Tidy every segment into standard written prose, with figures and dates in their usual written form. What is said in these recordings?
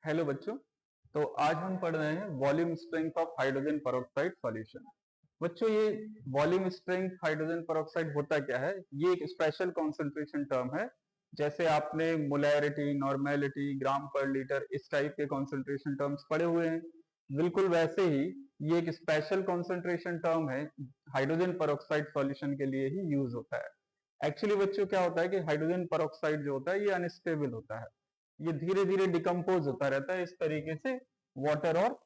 Hello बच्चों। तो आज हम पढ़ रहे हैं volume strength of hydrogen peroxide solution. बच्चों, ये वॉल्यूम स्ट्रेंथ हाइड्रोजन पेरोक्साइड होता क्या है? ये एक स्पेशल कॉन्सेंट्रेशन टर्म है। जैसे आपने मोलैरिटी, नॉर्मेलिटी, ग्राम पर लीटर इस टाइप के कॉन्सेंट्रेशन टर्म्स पढ़े हुए हैं, बिल्कुल वैसे ही ये एक स्पेशल कॉन्सेंट्रेशन टर्म है, हाइड्रोजन पेरोक्साइड सॉल्यूशन के लिए ही यूज होता है। एक्चुअली बच्चों क्या होता है कि हाइड्रोजन पेरोक्साइड जो होता है ये अनस्टेबल होता है, ये धीरे धीरे डिकम्पोज होता रहता है इस तरीके से वाटर और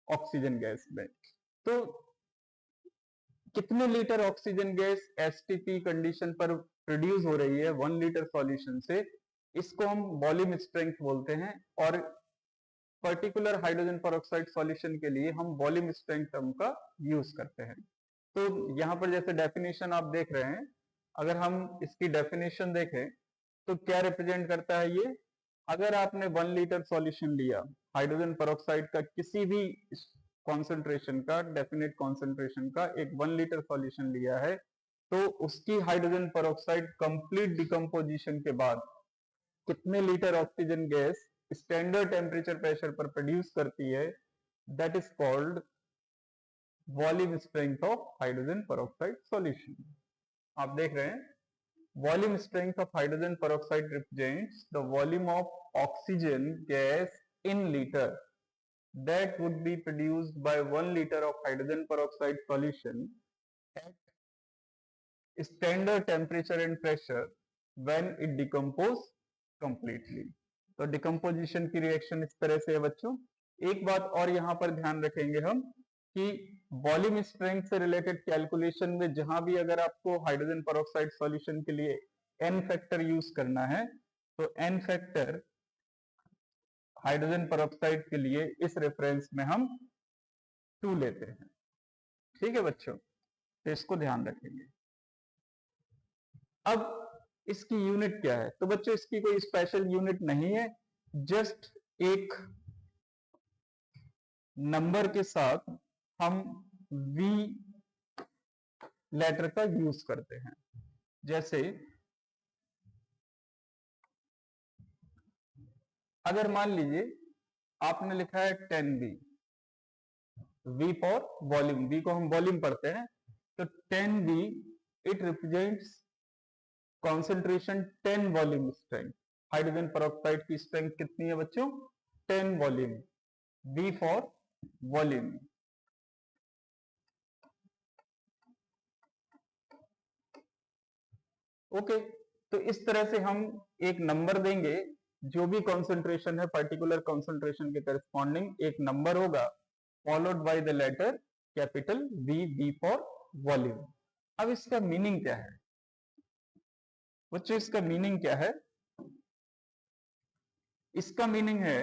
ऑक्सीजन गैस में। तो कितने litre oxygen gas STP condition पर प्रोड्यूस हो रही है 1 लीटर सॉल्यूशन से, इसको हम वॉल्यूम स्ट्रेंथ बोलते हैं। और पर्टिकुलर हाइड्रोजन पेरोक्साइड सॉल्यूशन के लिए हम वॉल्यूम स्ट्रेंथ टर्म का यूज करते हैं। तो यहाँ पर जैसे डेफिनेशन आप देख रहे हैं, अगर हम इसकी डेफिनेशन देखें तो क्या रिप्रेजेंट करता है ये? अगर आपने 1 लीटर सॉल्यूशन लिया हाइड्रोजन पेरोक्साइड का, किसी भी कॉन्सेंट्रेशन का, डेफिनेट कॉन्सेंट्रेशन का एक 1 लीटर सॉल्यूशन लिया है, तो उसकी हाइड्रोजन पेरोक्साइड कंप्लीट डिकम्पोजिशन के बाद कितने litre oxygen gas standard temperature pressure पर प्रोड्यूस करती है, that is called volume strength of hydrogen peroxide solution. आप देख रहे हैं, volume strength of hydrogen peroxide represents the volume of oxygen gas in liter that would be produced by 1 liter of hydrogen peroxide solution at standard temperature and pressure when it decompose completely। तो decomposition की reaction इस तरह से है बच्चों। एक बात और यहाँ पर ध्यान रखेंगे हम कि वॉल्यूम स्ट्रेंथ से रिलेटेड कैलकुलेशन में जहां भी अगर आपको हाइड्रोजन पेरोक्साइड सॉल्यूशन के लिए एन फैक्टर यूज करना है, तो एन फैक्टर हाइड्रोजन पेरोक्साइड के लिए इस रेफरेंस में हम 2 लेते हैं। ठीक है बच्चों, तो इसको ध्यान रखेंगे। अब इसकी यूनिट क्या है? तो बच्चों इसकी कोई स्पेशल यूनिट नहीं है, जस्ट एक नंबर के साथ हम V लेटर का यूज करते हैं। जैसे अगर मान लीजिए आपने लिखा है 10V, V for volume, V को हम वॉल्यूम पढ़ते हैं, तो 10V it represents concentration 10 volume strength. Hydrogen peroxide की स्ट्रेंथ कितनी है बच्चों? 10 volume, V for volume. Okay, तो इस तरह से हम एक नंबर देंगे, जो भी कॉन्सेंट्रेशन है पर्टिकुलर कॉन्सेंट्रेशन के करस्पॉन्डिंग एक नंबर होगा, followed by the letter capital V for volume. अब इसका मीनिंग क्या है बच्चों? इसका मीनिंग क्या है? इसका मीनिंग है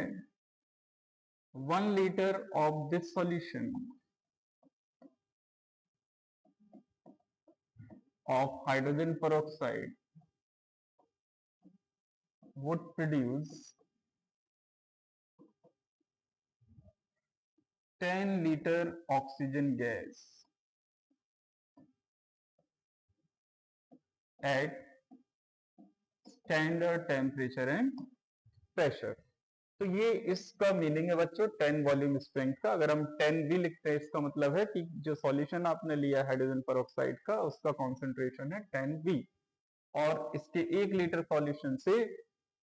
1 litre of this solution of hydrogen peroxide would produce 10 liter oxygen gas at standard temperature and pressure। तो ये इसका मीनिंग है बच्चों 10 वॉल्यूम स्ट्रेंथ का। अगर हम 10 भी लिखते हैं, इसका मतलब है कि जो सॉल्यूशन आपने लिया हाइड्रोजन पेरोक्साइड का, उसका कॉन्सेंट्रेशन है 10V, और इसके 1 लीटर सॉल्यूशन से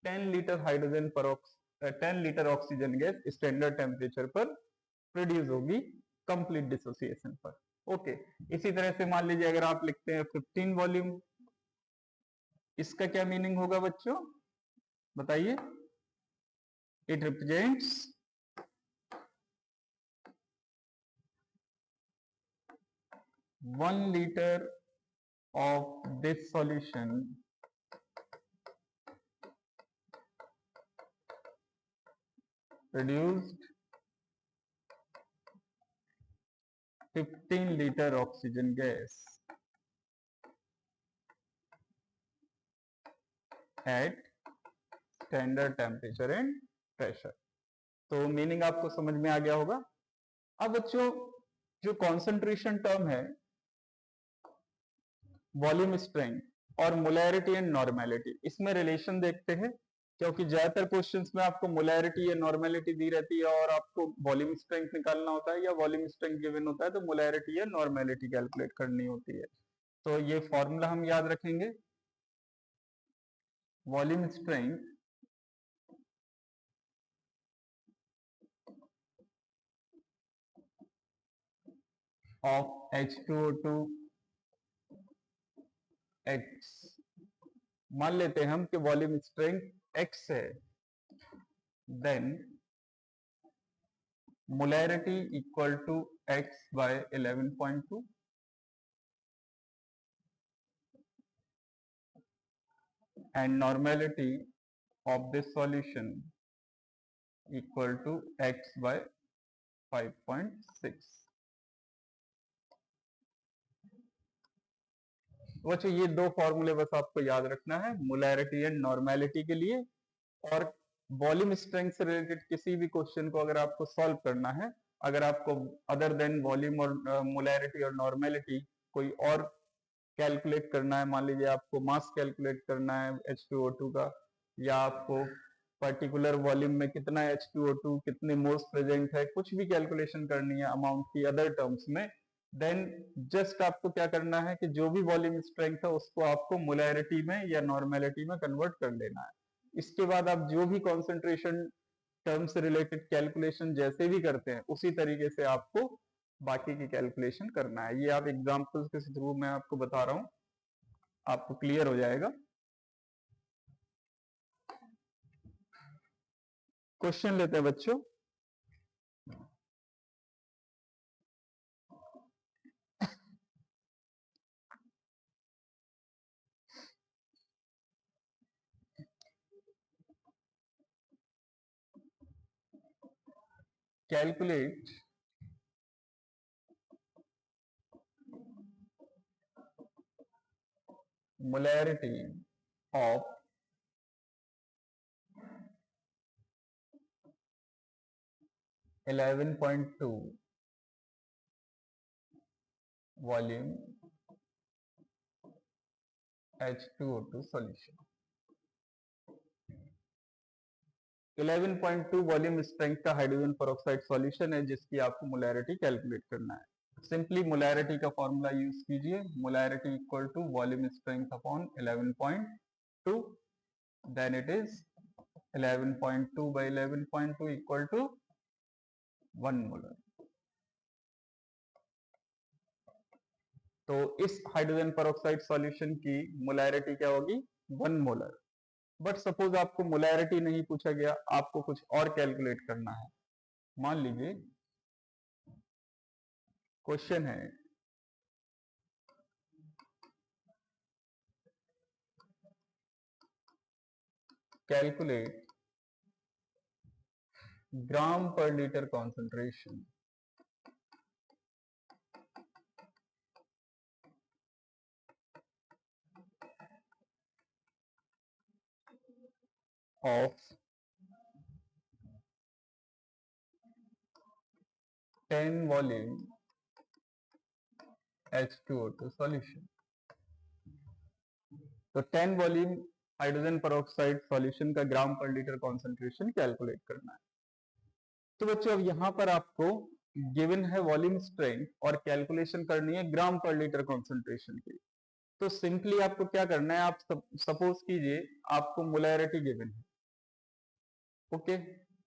10 litre hydrogen peroxide 10 litre oxygen gas standard temperature पर प्रोड्यूस होगी कंप्लीट डिसोसिएशन पर। ओके, इसी तरह से मान लीजिए अगर आप लिखते हैं 15 वॉल्यूम, इसका क्या मीनिंग होगा बच्चों? बताइए। It represents 1 liter of this solution produced 15 liter oxygen gas at standard temperature and pressure। तो मीनिंग आपको समझ में आ गया होगा। अब बच्चों, जो कॉन्सेंट्रेशन टर्म है वॉल्यूम स्ट्रेंथ और मोलैरिटी एंड नॉर्मेलिटी, इसमें रिलेशन देखते हैं। क्योंकि ज्यादातर क्वेश्चंस में आपको मोलैरिटी या नॉर्मेलिटी दी रहती है और आपको वॉल्यूम स्ट्रेंथ निकालना होता है या वॉल्यूम स्ट्रेंथ गिवन होता है तो मोलैरिटी या नॉर्मेलिटी कैलकुलेट करनी होती है। तो ये फॉर्मूला हम याद रखेंगे, volume strength of H2O2 X। मान लेते हैं हम कि वॉल्यूम स्ट्रेंथ X है, then molarity equal to X by 11.2 and normality of this solution equal to X by 5.6। बच्चों ये दो फॉर्मूले बस आपको याद रखना है मोलैरिटी एंड नॉर्मेलिटी के लिए। और वॉल्यूम स्ट्रेंथ से रिलेटेड किसी भी क्वेश्चन को अगर आपको सॉल्व करना है, अगर आपको अदर देन वॉल्यूम और मोलैरिटी और नॉर्मेलिटी कोई और कैलकुलेट करना है, मान लीजिए आपको मास कैलकुलेट करना है H2O2 का, या आपको पर्टिकुलर वॉल्यूम में कितना H2O2 कितने मोल्स प्रेजेंट है, कुछ भी कैलकुलेशन करनी है अमाउंट की अदर टर्म्स में, देन जस्ट आपको क्या करना है कि जो भी वॉल्यूम स्ट्रेंथ है उसको आपको मोलैरिटी में या नॉर्मेलिटी में कन्वर्ट कर लेना है। इसके बाद आप जो भी कॉन्सेंट्रेशन टर्म से रिलेटेड कैलकुलेशन जैसे भी करते हैं उसी तरीके से आपको बाकी की कैलकुलेशन करना है। ये आप एग्जांपल्स के थ्रू मैं आपको बता रहा हूं, आपको क्लियर हो जाएगा। क्वेश्चन लेते हैं बच्चों। Calculate molarity of (11.2) volume H2O2 solution. 11.2 volume strength का हाइड्रोजन पेरोक्साइड सॉल्यूशन है जिसकी आपको मोलैरिटी कैलकुलेट करना है। सिंपली मोलैरिटी का फॉर्मूला यूज कीजिए, molarity equal to volume strength upon 11.2, then it is 11.2 by 11.2 equal to 1 molar. तो इस हाइड्रोजन पेरोक्साइड सॉल्यूशन की मोलैरिटी क्या होगी? 1 मोलर। बट सपोज आपको मोलैरिटी नहीं पूछा गया, आपको कुछ और कैलकुलेट करना है। मान लीजिए क्वेश्चन है कैलकुलेट ग्राम पर litre concentration of 10 volume H2O2 solution. तो 10 वॉल्यूम हाइड्रोजन पेरोक्साइड सॉल्यूशन का ग्राम पर लीटर कॉन्सेंट्रेशन कैलकुलेट करना है। तो बच्चों अब यहां पर आपको गिवन है वॉल्यूम स्ट्रेंथ और कैलकुलेशन करनी है ग्राम पर लीटर कॉन्सेंट्रेशन की। तो सिंपली आपको क्या करना है, आप सपोज कीजिए आपको मोलैरिटी गिवन है, ओके।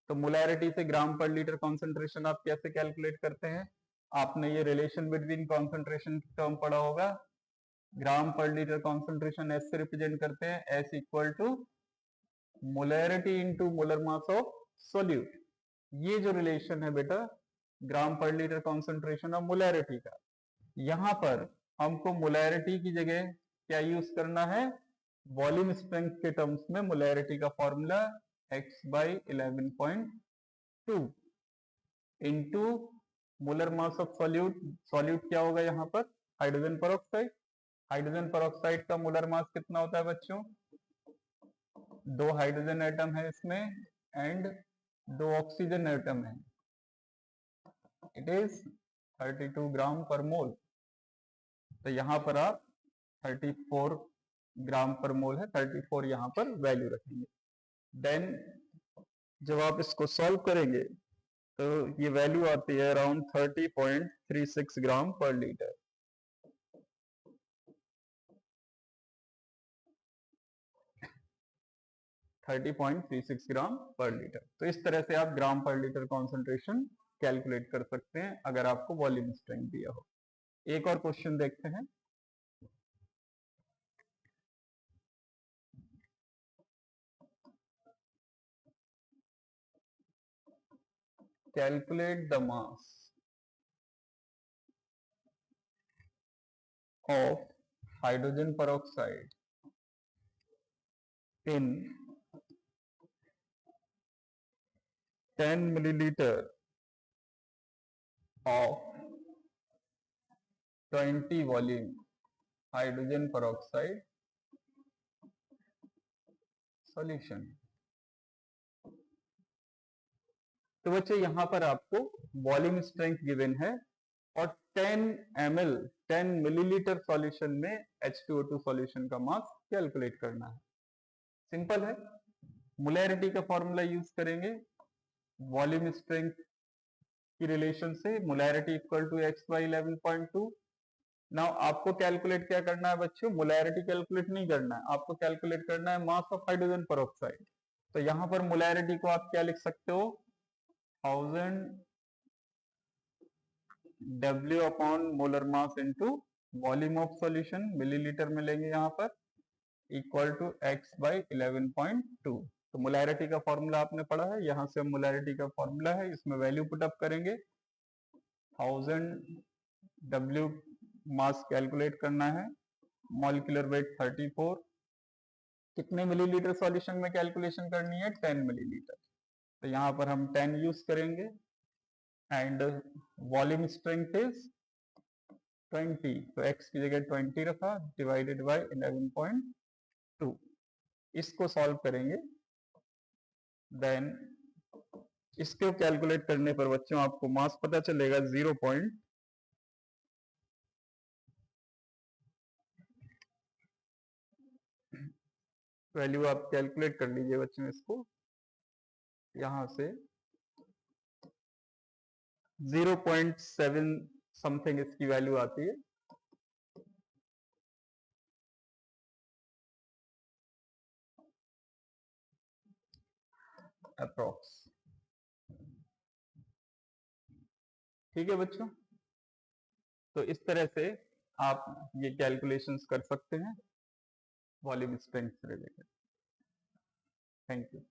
तो मोलैरिटी से ग्राम पर लीटर कॉन्सेंट्रेशन आप कैसे कैलकुलेट करते हैं? आपने ये रिलेशन बिटवीन कॉन्सेंट्रेशन टर्म पढ़ा होगा, ग्राम पर लीटर कॉन्सेंट्रेशन एस से रिप्रेजेंट करते हैं, S equal to molarity into molar mass of solute. ये जो रिलेशन है बेटा ग्राम पर लीटर कॉन्सेंट्रेशन और मोलैरिटी का, यहां पर हमको मोलैरिटी की जगह क्या यूज करना है? वॉल्यूम स्ट्रेंथ के टर्म्स में मोलैरिटी का formula x by 11.2 into molar mass of solute. Solute क्या होगा यहाँ पर? Hydrogen peroxide. हाइड्रोजन पेरोक्साइड का मोलर मास कितना होता है बच्चों? 2 हाइड्रोजन एटम है इसमें एंड 2 ऑक्सीजन एटम है, इट इज 32 ग्राम पर मोल। तो यहां पर आप 34 ग्राम पर मोल है, 34 यहां पर वैल्यू रखेंगे। देन जब आप इसको सॉल्व करेंगे तो ये वैल्यू आती है अराउंड 30.36 ग्राम पर लीटर। ग्राम पर लीटर। तो इस तरह से आप ग्राम पर लीटर कॉन्सेंट्रेशन कैलकुलेट कर सकते हैं अगर आपको वॉल्यूम स्ट्रेंथ दिया हो। एक और क्वेश्चन देखते हैं। Calculate the mass of hydrogen peroxide in 10 milliliter of 20 volume hydrogen peroxide solution। तो बच्चे यहां पर आपको वॉल्यूम स्ट्रेंथ गिवन है और 10 ml 10 मिलीलीटर सॉल्यूशन में H2O2 सॉल्यूशन का मास कैलकुलेट करना है। सिंपल है, मोलैरिटी का फॉर्मूला यूज करेंगे। वॉल्यूम स्ट्रेंथ की रिलेशन से molarity equal to x by 11.2। Now आपको कैलकुलेट क्या करना है बच्चों, मोलैरिटी कैलकुलेट नहीं करना है, आपको कैलकुलेट करना है मास ऑफ हाइड्रोजन पेरोक्साइड। तो यहां पर मोलैरिटी को आप क्या लिख सकते हो, 1000 W upon molar mass into volume of solution, millilitre में लेंगे यहाँ पर, इक्वल टू x बाई 11.2। तो मोलैरिटी का फॉर्मूला आपने पढ़ा है, यहां से हम मोलैरिटी का फॉर्मूला है इसमें वैल्यू पुट अप करेंगे। 1000 W मास कैलकुलेट करना है, मॉलिक्यूलर वेट 34, कितने मिलीलीटर सॉल्यूशन में कैलकुलेशन करनी है, 10 मिलीलीटर। तो यहाँ पर हम 10 यूज करेंगे एंड वॉल्यूम स्ट्रेंथ इज 20, तो x की जगह 20 रखा, डिवाइडेड बाय 11.2। इसको सॉल्व करेंगे, देन इसको कैलकुलेट करने पर बच्चों आपको मास पता चलेगा 0. वैल्यू आप कैलकुलेट कर लीजिए बच्चों, इसको यहां से 0.7 समथिंग इसकी वैल्यू आती है। अप्रोक्स। ठीक है बच्चों, तो इस तरह से आप ये कैलकुलेशंस कर सकते हैं वॉल्यूम स्ट्रेंथ से रिलेटेड। Thank you.